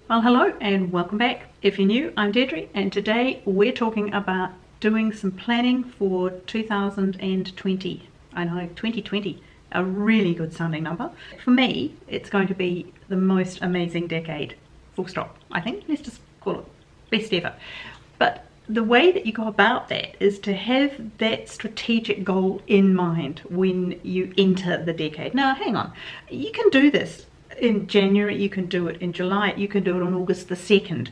Well, hello and welcome back. If you're new, I'm Deirdre, and today we're talking about doing some planning for 2020. I know, 2020, a really good sounding number. For me, it's going to be the most amazing decade, full stop. I think let's just call it best ever. But the way that you go about that is to have that strategic goal in mind when you enter the decade. Now, hang on, you can do this in January, you can do it in July, you can do it on August the 2nd.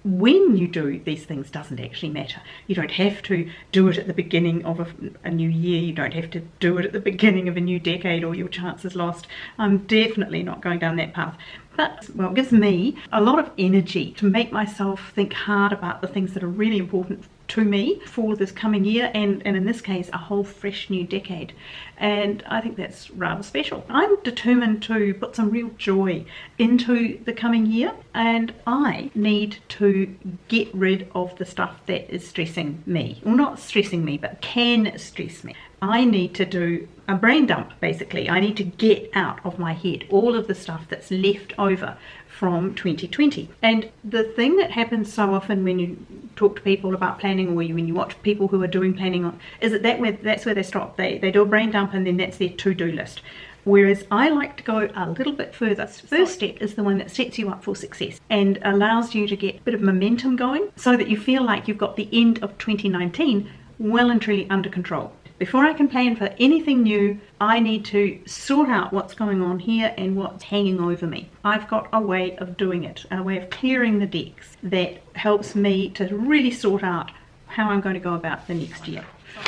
When you do these things doesn't actually matter. You don't have to do it at the beginning of a new year. You don't have to do it at the beginning of a new decade or your chance is lost. I'm definitely not going down that path. But, well, it gives me a lot of energy to make myself think hard about the things that are really important to me for this coming year, and in this case a whole fresh new decade, and I think that's rather special. I'm determined to put some real joy into the coming year, and I need to get rid of the stuff that is stressing me. Well, not stressing me, but can stress me. I need to do a brain dump, basically. I need to get out of my head all of the stuff that's left over from 2020. And the thing that happens so often when you talk to people about planning, or when you watch people who are doing planning on, is that that's where they stop. They do a brain dump and then that's their to-do list. Whereas I like to go a little bit further. First step is the one that sets you up for success and allows you to get a bit of momentum going so that you feel like you've got the end of 2019 well and truly under control. Before I can plan for anything new, I need to sort out what's going on here and what's hanging over me. I've got a way of doing it, a way of clearing the decks that helps me to really sort out how I'm going to go about the next year.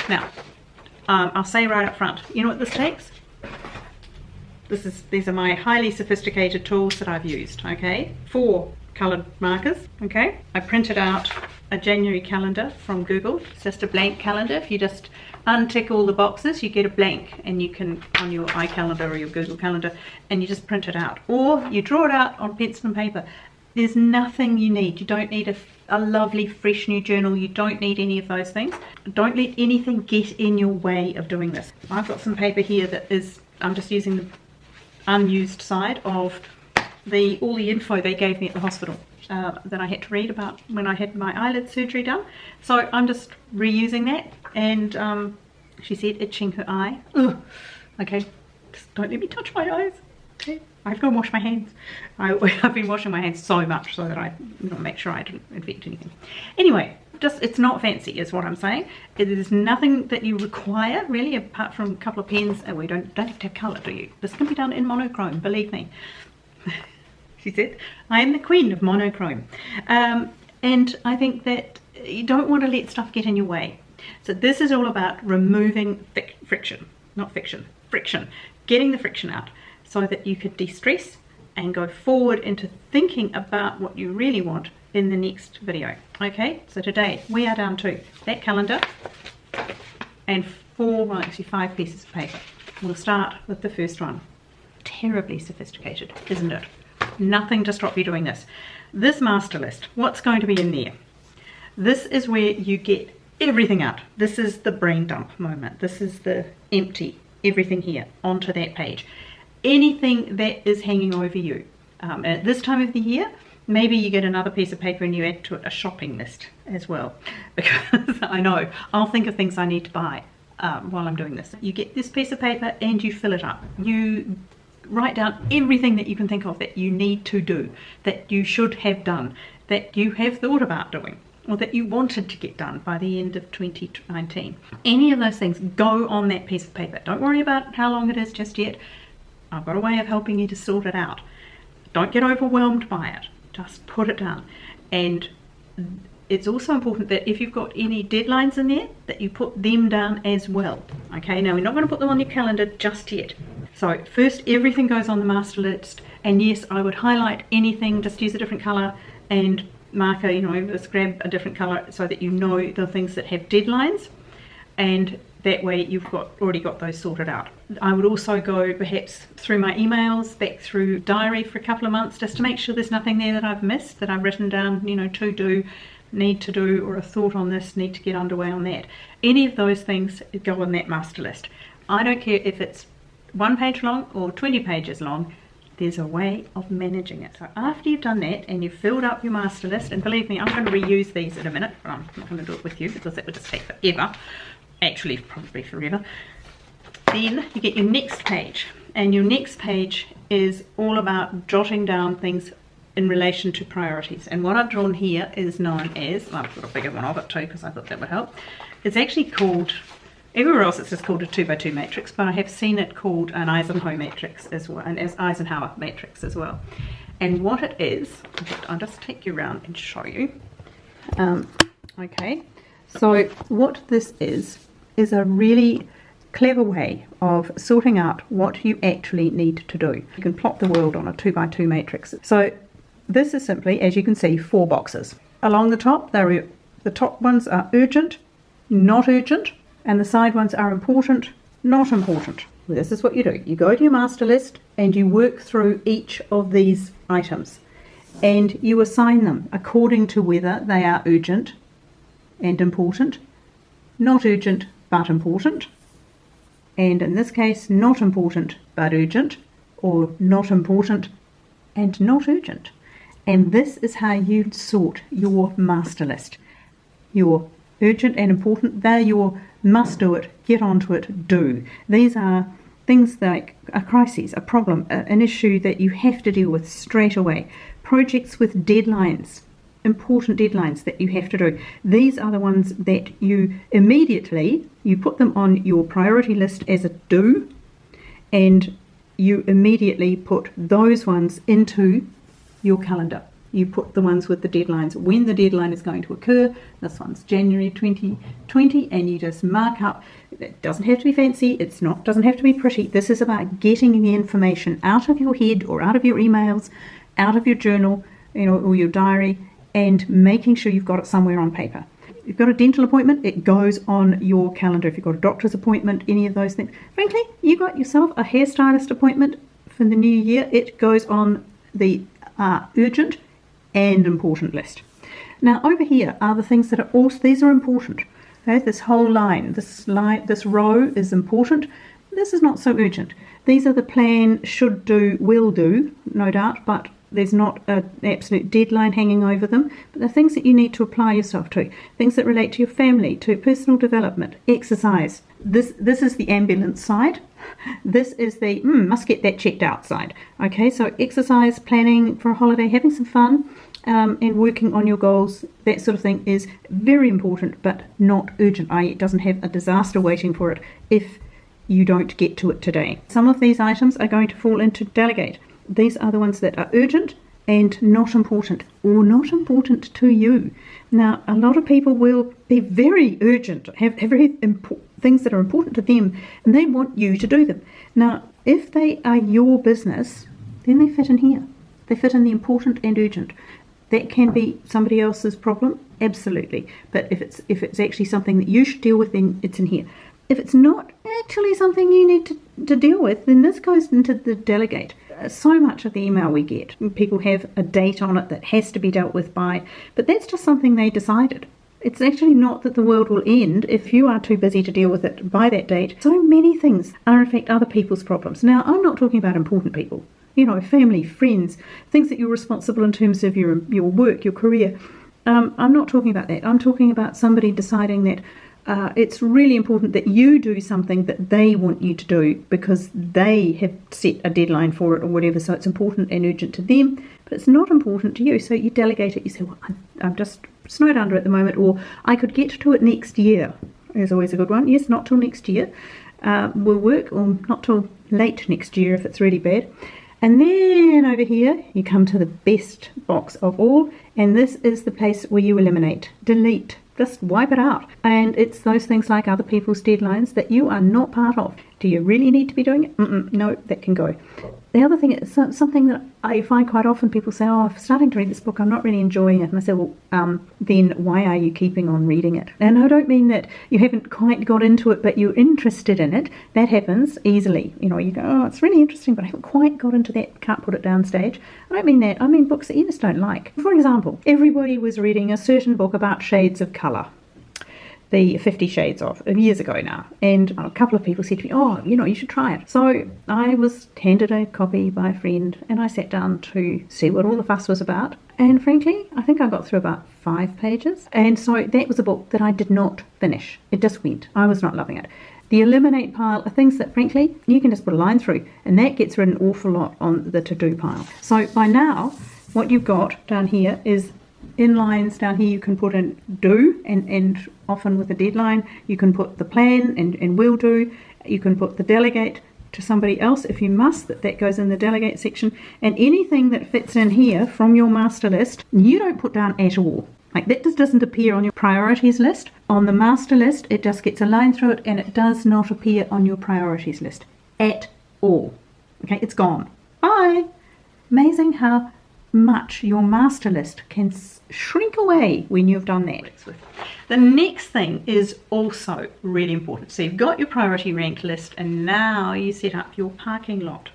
Now, I'll say right up front, you know what this takes? These are my highly sophisticated tools that I've used, okay? 4 coloured markers, okay? I printed out a January calendar from Google. It's just a blank calendar. If you just untick all the boxes, you get a blank, and you can, on your iCalendar or your Google Calendar, and you just print it out. Or you draw it out on pencil and paper. There's nothing you need. You don't need a lovely fresh new journal. You don't need any of those things. Don't let anything get in your way of doing this. I've got some paper here that is, I'm just using the unused side of all the info they gave me at the hospital that I had to read about when I had my eyelid surgery done. So I'm just reusing that, and she said itching her eye. Ugh. Okay, just don't let me touch my eyes. Okay, I've got to wash my hands. I've been washing my hands so much so that I make sure I don't infect anything. Anyway, just, it's not fancy is what I'm saying. There's nothing that you require really apart from a couple of pens, and we don't have to have colour, do you? This can be done in monochrome, believe me. She said, I am the queen of monochrome. And I think that you don't want to let stuff get in your way. So this is all about removing friction, not fiction, friction, getting the friction out so that you could de-stress and go forward into thinking about what you really want in the next video. Okay, so today we are down to that calendar and 5 pieces of paper. We'll start with the first one. Terribly sophisticated, isn't it? Nothing to stop you doing this. This master list, what's going to be in there? This is where you get everything out. This is the brain dump moment. This is the empty everything here onto that page. Anything that is hanging over you. At this time of the year, maybe you get another piece of paper and you add to it a shopping list as well. Because I know, I'll think of things I need to buy while I'm doing this. You get this piece of paper and you fill it up. You write down everything that you can think of that you need to do, that you should have done, that you have thought about doing, or that you wanted to get done by the end of 2019. Any of those things go on that piece of paper. Don't worry about how long it is just yet. I've got a way of helping you to sort it out. Don't get overwhelmed by it. Just put it down. And it's also important that if you've got any deadlines in there, that you put them down as well. Okay, now we're not going to put them on your calendar just yet. So first, everything goes on the master list, and yes, I would highlight anything, just use a different color and marker, just grab a different color so that you know the things that have deadlines, and that way you've already got those sorted out. I would also go perhaps through my emails, back through diary for a couple of months, just to make sure there's nothing there that I've missed, that I've written down, to do, need to do, or a thought on this, need to get underway on that. Any of those things go on that master list. I don't care if it's 1 page long or 20 pages long, there's a way of managing it. So after you've done that and you've filled up your master list, and believe me, I'm going to reuse these in a minute, but I'm not going to do it with you because that would just take forever. Actually, probably forever. Then you get your next page, and your next page is all about jotting down things in relation to priorities. And what I've drawn here is known as, well, I've got a bigger one of it too because I thought that would help. It's actually called, everywhere else it's just called a 2x2 matrix, but I have seen it called an Eisenhower matrix as well, and as Eisenhower matrix as well. And what it is, I'll just take you around and show you. Okay, so what this is a really clever way of sorting out what you actually need to do. You can plot the world on a 2x2 matrix. So this is simply, as you can see, 4 boxes. Along the top, the top ones are urgent, not urgent, and the side ones are important, not important. This is what you do. You go to your master list and you work through each of these items, and you assign them according to whether they are urgent and important, not urgent but important, and in this case, not important but urgent, or not important and not urgent. And this is how you sort your master list. Your urgent and important, they're your must do it, get onto it, do. These are things like a crisis, a problem, an issue that you have to deal with straight away. Projects with deadlines, important deadlines that you have to do. These are the ones that you immediately, you put them on your priority list as a do, and you immediately put those ones into your calendar. You put the ones with the deadlines, when the deadline is going to occur. This one's January 2020, and you just mark up. It doesn't have to be fancy, doesn't have to be pretty. This is about getting the information out of your head or out of your emails, out of your journal, or your diary, and making sure you've got it somewhere on paper. If you've got a dental appointment, it goes on your calendar. If you've got a doctor's appointment, any of those things. Frankly, you got yourself a hairstylist appointment for the new year, it goes on the urgent and important list. Now over here are the things that are also, these are important. Okay, this whole line, this row is important. This is not so urgent. These are the plan, should do, will do, no doubt, but there's not an absolute deadline hanging over them. But the things that you need to apply yourself to, things that relate to your family, to personal development, exercise. This is the ambulance side. This is the must get that checked out side. Okay, so exercise, planning for a holiday, having some fun, and working on your goals, that sort of thing is very important but not urgent, i.e. it doesn't have a disaster waiting for it if you don't get to it today. Some of these items are going to fall into delegate. These are the ones that are urgent and not important, or not important to you. Now, a lot of people will be very urgent, have very things that are important to them, and they want you to do them. Now, if they are your business, then they fit in here. They fit in the important and urgent. That can be somebody else's problem, absolutely. But if it's actually something that you should deal with, then it's in here. If it's not actually something you need to deal with, then this goes into the delegate. So much of the email we get, people have a date on it that has to be dealt with by, but that's just something they decided. It's actually not that the world will end if you are too busy to deal with it by that date. So many things are in fact other people's problems. Now, I'm not talking about important people, family, friends, things that you're responsible in terms of your work, your career. I'm not talking about that. I'm talking about somebody deciding that it's really important that you do something that they want you to do because they have set a deadline for it or whatever, so it's important and urgent to them, but it's not important to you. So you delegate it. You say, well, I'm just snowed under at the moment, or I could get to it next year. There's always a good one. Yes, not till next year will work, or not till late next year if it's really bad. And then over here you come to the best box of all, and this is the place where you eliminate, delete, just wipe it out. And it's those things like other people's deadlines that you are not part of. Do you really need to be doing it? No, that can go. The other thing is something that I find quite often, people say, oh, I'm starting to read this book, I'm not really enjoying it. And I say, well, then why are you keeping on reading it? And I don't mean that you haven't quite got into it, but you're interested in it. That happens easily. You go, oh, it's really interesting, but I haven't quite got into that, can't put it down stage. I don't mean that. I mean books that you just don't like. For example, everybody was reading a certain book about shades of colour. the 50 Shades of years ago now, and a couple of people said to me, oh, you should try it. So I was handed a copy by a friend, and I sat down to see what all the fuss was about, and frankly I think I got through about 5 pages, and so that was a book that I did not finish. It just went. I was not loving it. The eliminate pile are things that frankly you can just put a line through, and that gets rid an awful lot on the to-do pile. So by now what you've got down here is in lines down here you can put in do, and often with a deadline you can put the plan and will do. You can put the delegate to somebody else if you must, that goes in the delegate section, and anything that fits in here from your master list you don't put down at all. Like that just doesn't appear on your priorities list. On the master list it just gets a line through it, and it does not appear on your priorities list at all. Okay, it's gone. Bye. Amazing how much your master list can shrink away when you've done that. The next thing is also really important. So you've got your priority ranked list, and now you set up your parking lot,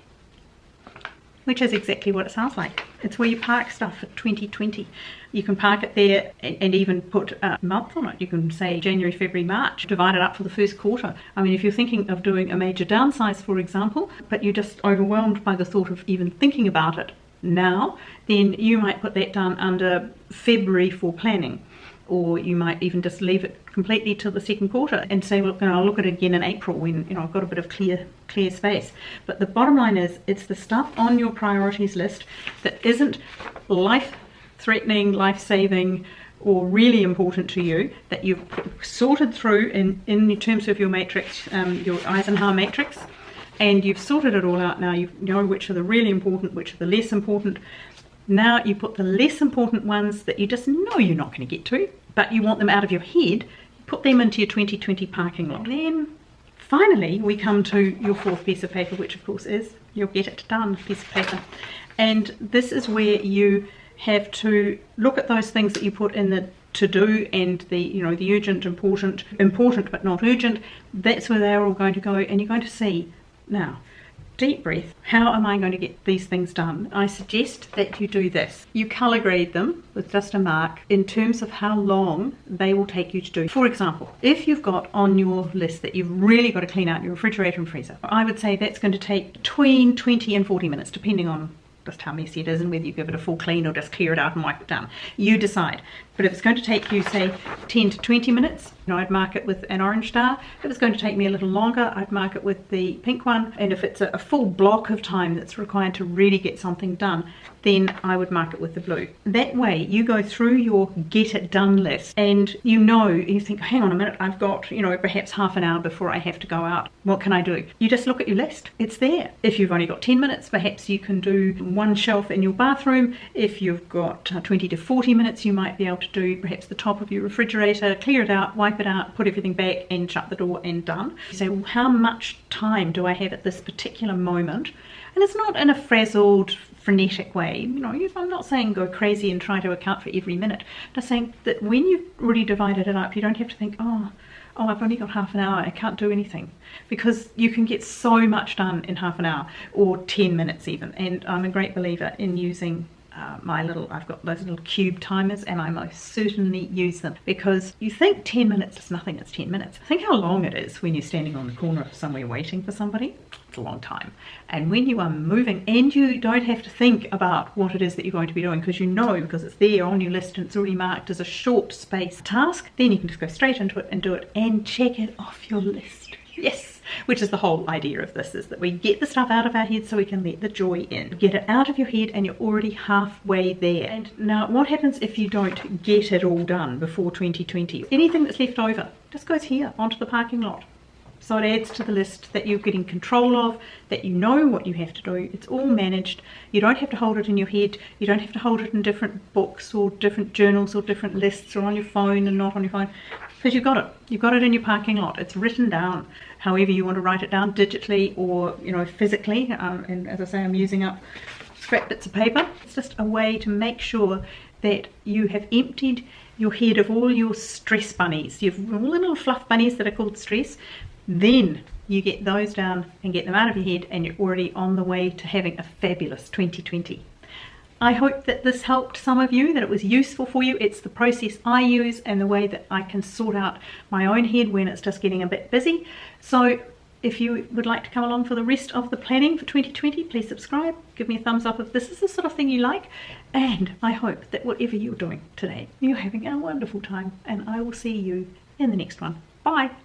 which is exactly what it sounds like. It's where you park stuff for 2020. You can park it there and even put a month on it. You can say January, February, March, divide it up for the first quarter. I mean, if you're thinking of doing a major downsize, for example, but you're just overwhelmed by the thought of even thinking about it now, then you might put that down under February for planning. Or you might even just leave it completely till the second quarter and say, well, I'll look at it again in April when I've got a bit of clear space. But the bottom line is, it's the stuff on your priorities list that isn't life-threatening, life-saving, or really important to you, that you've sorted through in terms of your matrix, your Eisenhower matrix, and you've sorted it all out now. You know which are the really important, which are the less important. Now you put the less important ones that you just know you're not going to get to, but you want them out of your head, put them into your 2020 parking lot. Then finally we come to your 4th piece of paper, which of course is your get it done piece of paper. And this is where you have to look at those things that you put in the to do and the the urgent, important but not urgent. That's where they're all going to go, and you're going to see now. Deep breath. How am I going to get these things done? I suggest that you do this. You color grade them with just a mark in terms of how long they will take you to do. For example, if you've got on your list that you've really got to clean out your refrigerator and freezer, I would say that's going to take between 20 and 40 minutes, depending on just how messy it is and whether you give it a full clean or just clear it out and wipe it down. You decide. But if it's going to take you, say, 10 to 20 minutes, I'd mark it with an orange star. If it's going to take me a little longer, I'd mark it with the pink one. And if it's a full block of time that's required to really get something done, then I would mark it with the blue. That way you go through your get it done list, and you think, hang on a minute, I've got perhaps half an hour before I have to go out. What can I do? You just look at your list. It's there. If you've only got 10 minutes, perhaps you can do one shelf in your bathroom. If you've got 20 to 40 minutes, you might be able to do perhaps the top of your refrigerator, clear it out, wipe it out, put everything back and shut the door, and done. You say, well, how much time do I have at this particular moment? And it's not in a frazzled, frenetic way. I'm not saying go crazy and try to account for every minute. I'm just saying that when you've already divided it up, you don't have to think, oh, I've only got half an hour, I can't do anything. Because you can get so much done in half an hour or 10 minutes even. And I'm a great believer in using I've got those little cube timers, and I most certainly use them, because you think 10 minutes is nothing, it's 10 minutes. Think how long it is when you're standing on the corner of somewhere waiting for somebody. It's a long time. And when you are moving and you don't have to think about what it is that you're going to be doing, because it's there on your list and it's already marked as a short space task, then you can just go straight into it and do it and check it off your list. Yes. Which is the whole idea of this, is that we get the stuff out of our head so we can let the joy in. Get it out of your head and you're already halfway there. And now what happens if you don't get it all done before 2020? Anything that's left over just goes here onto the parking lot. So it adds to the list that you're getting control of, that you know what you have to do. It's all managed. You don't have to hold it in your head. You don't have to hold it in different books or different journals or different lists, or on your phone and not on your phone, because you've got it. You've got it in your parking lot. It's written down. However you want to write it down, digitally or physically. And as I say, I'm using up scrap bits of paper. It's just a way to make sure that you have emptied your head of all your stress bunnies. You've all the little fluff bunnies that are called stress. Then you get those down and get them out of your head, and you're already on the way to having a fabulous 2020. I hope that this helped some of you, that it was useful for you. It's the process I use and the way that I can sort out my own head when it's just getting a bit busy. So if you would like to come along for the rest of the planning for 2020, please subscribe, give me a thumbs up if this is the sort of thing you like, and I hope that whatever you're doing today, you're having a wonderful time, and I will see you in the next one. Bye!